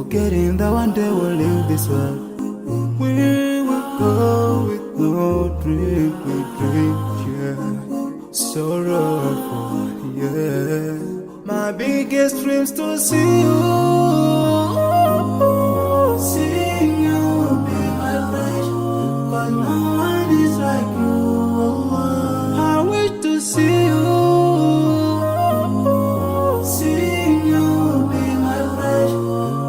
forgetting that one day we'll leave this world. We will go with no drink, we drink, yeah. Sorrowful, yeah. My biggest dreams to see you, seeing you be my flesh, but no one is like you, Allah. I wish to see you, seeing you be my flesh,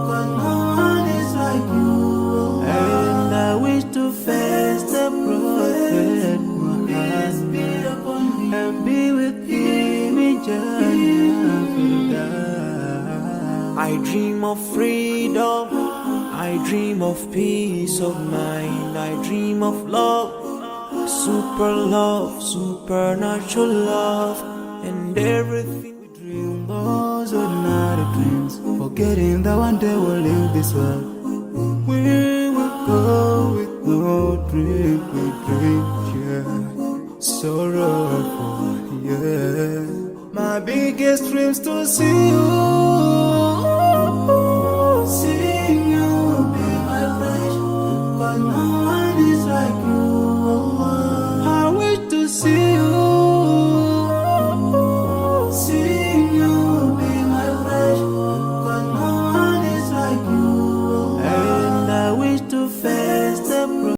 but no one is like you, Allah. And I wish to face the Prophet Muhammad and be with him in Jannah. I dream of freedom, I dream of peace of mind, I dream of love, supernatural love, and everything. We dream those ordinary dreams, forgetting that one day we'll leave this world. We will go with no drink, we drink, yeah. Sorrowful, yeah. My biggest dreams to see you,